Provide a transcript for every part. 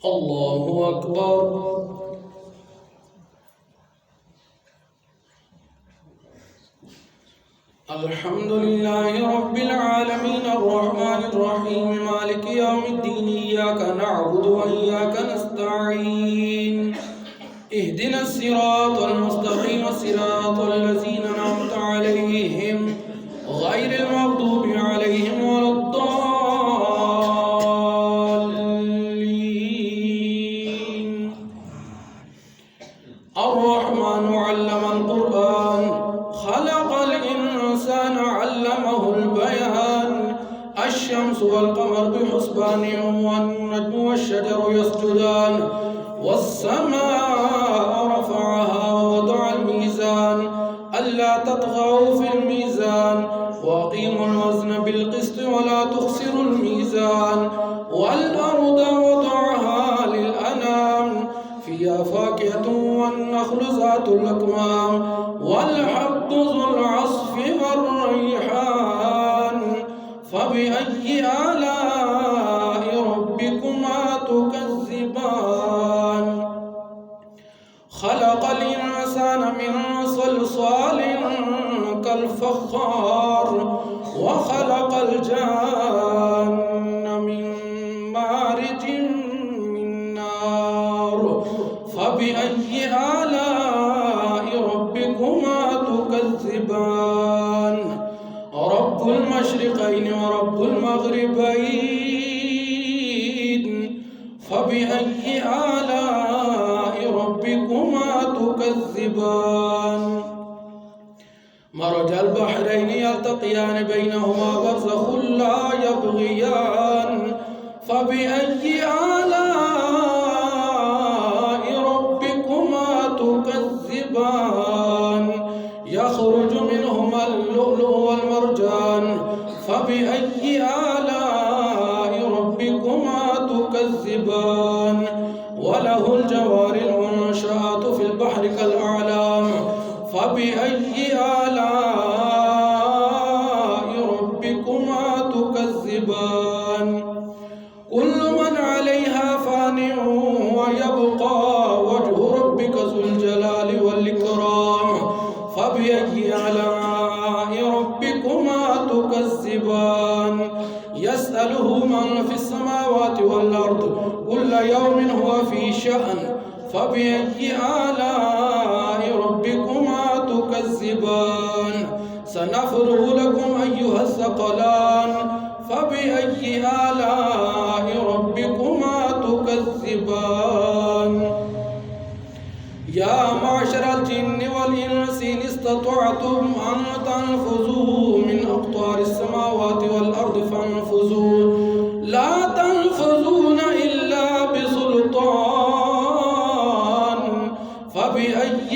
الله أكبر. الحمد لله رب العالمين الرحمن الرحيم مالك يوم الدين إياك نعبد وإياك نستعين اهدنا الصراط المستقيم صراط الذين أنعمت عليهم غير المغضوب عليهم ولا الضالين. الرحمن علم القرآن خلق الإنسان علمه البيان الشمس والقمر بحسبان والنجم والشجر يسجدان والسماء رفعها ووضع الميزان ألا تطغوا في الميزان وأقيموا الوزن بالقسط ولا تخسروا الميزان والأرض وضعها للأنام فيها فاكهة والنخل ذات الأكمام والحب ذو العصف والريحان فبأي آلاء ربكما تكذبان. خلق الإنسان من صلصال كالفخار وخلق الجان من مارج من نار فبأي آلاء ربكما تكذبان. رب المشرقين ورب المغربين فبأي آلاء ربكما تكذبان. مرج البحرين يلتقيان بينهما برزخ لا يبغيان فبأي آلاء ربكما تكذبان. يخرج منهما اللؤلؤ والمرجان فبأي آلاء ربكما تكذبان. وله الجوار المنشآت في البحر كالأعلام فبأي آلاء ربكما تكذبان. كل من عليها فان ويبقى وجه ربك ذو الجلال والإكرام فبأي آلاء ربكما تكذبان. يسأله من في السماوات والأرض كل يوم هو في شأن فبأي آلاء ربكما تكذبان. سنفرغ لكم أيها الثقلان فبأي آلاء ربكما تكذبان. يا معشر الجن والإنس إن استطعتم أن تنفذوا من أقطار السماوات والأرض فانفذوا لا تنفذون إلا بسلطان فبأي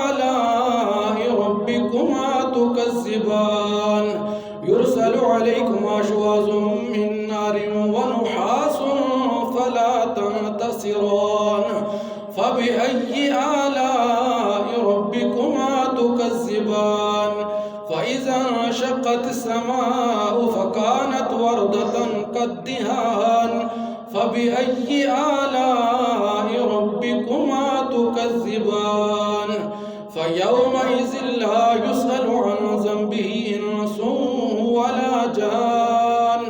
آلاء ربكما تكذبان. يرسل عليكم أشواظ من نار ونحاس فلا تنتصران فبأي آلاء ربكما تكذبان. فإذا انشقت السماء فكانت وردة كالدهان فبأي آلاء ربكما تكذبان. فيومئذ لا يسأل عن ذنبه إنس ولا جان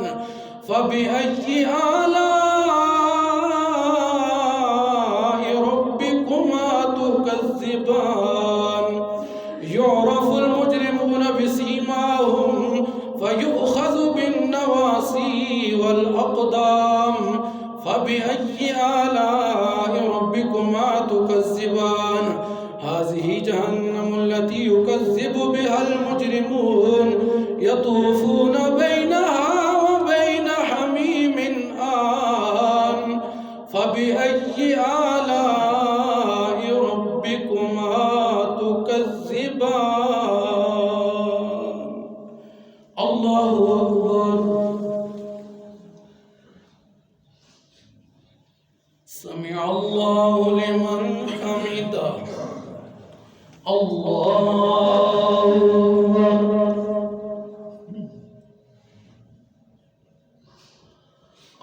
فبأي آلاء ربكما تكذبان. يعرف المجرمون بسيماهم فيؤخذ بالنواصي والأقدام فبأي آلاء ربكما تكذبان. هذه جهنم التي يكذب بها المجرمون يطوفون بينها وبين حميم آن فبأي آلاء ربكما تكذبان. الله أكبر. سمع الله لمن حمده.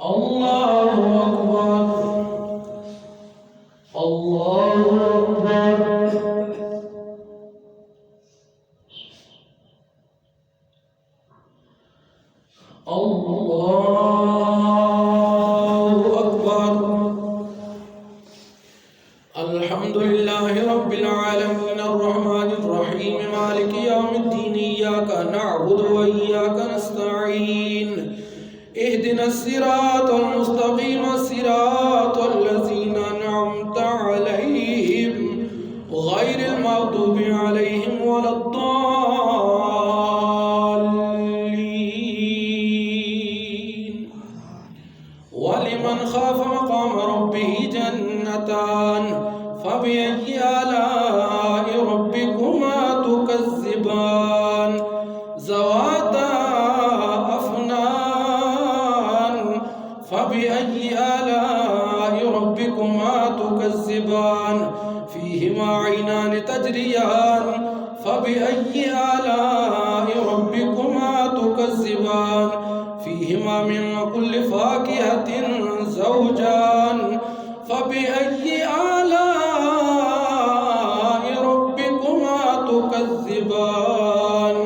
الله أكبر. الحمد لله رب العالمين الرحمن الرحيم مالك يوم الدين إياك نعبد وإياك نستعين اهدنا الصراط المستقيم صراط الذين أنعمت عليهم غير المغضوب عليهم ولا الضالين ولمن خاف مقام ربه جنتان فبأي آلاء ربكما تكذبان ذواتا أفنان فبأي آلاء ربكما تكذبان فيهما عينان تجريان فبأي آلاء ربكما تكذبان فيهما من كل فاكهة زوجان فبأي آلاء ربكما تكذبان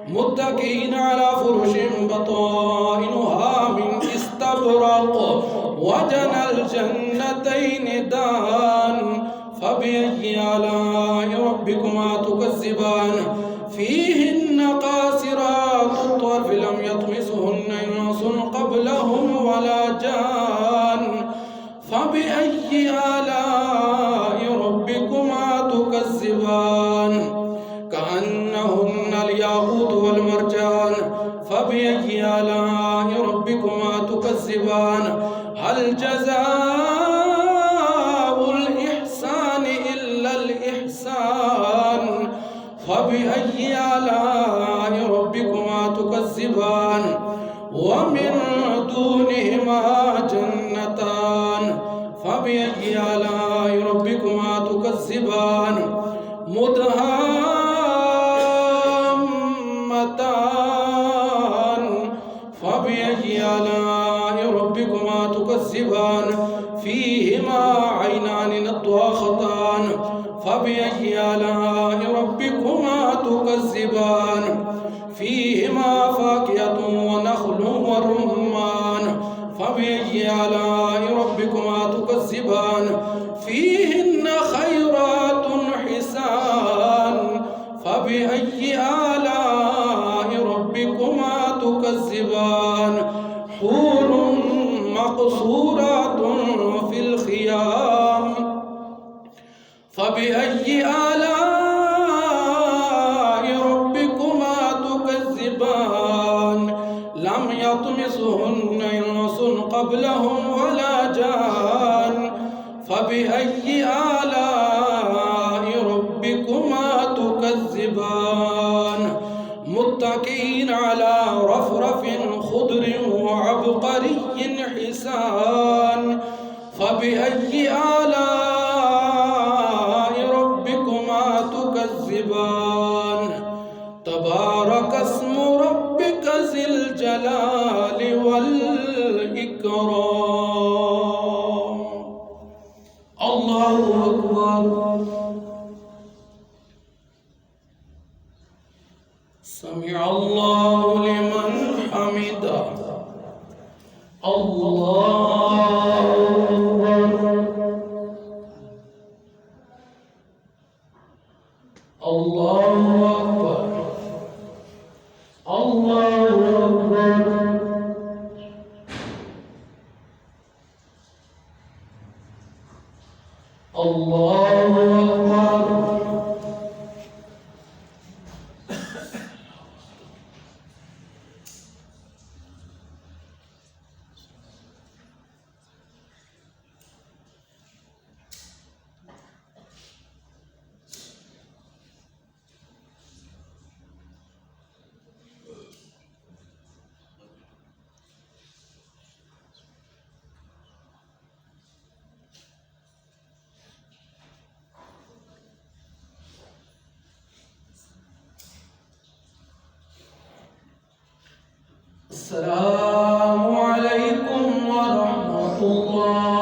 متكئين على فرش بطائنها من استبرق وجنى الجنتين دان فبأي آلاء ربكما تكذبان فيهن قاصرات الطرف لم يطمسهن إنس قبلهم ولا جان فبأي آلاء ربكما تكذبان كأنهن الياقوت والمرجان فبأي آلاء ربكما تكذبان هل جزاء الإحسان إلا الإحسان فبأي آلاء ربكما تكذبان ومن دونهما جنتان فبأي آلاء ربكما تكذبان مدهامتان فبأي آلاء ربكما تكذبان فيهما عينان نضاختان فبأي آلاء ربكما تكذبان فيهما فاكهة ونخل ورمان فبأي آلاء ربكما تكذبان فيهن خيرات حسان فبأي آلاء ربكما تكذبان حور مقصورات في الخيام فبأي آلاء ربكما تكذبان لم يطمسهن إنس قبلهم ولا جان فبأي آلاء ربكما تكذبان متكئين على رفرف خضر وعبقري حسان فبأي آلاء ربكما تكذبان تبارك اسم ربك ذي الجلال والإكرام الله أكبر سمع الله لمن حمده الله أكبر الله أكبر الله أكبر الله أكبر السلام عليكم ورحمة الله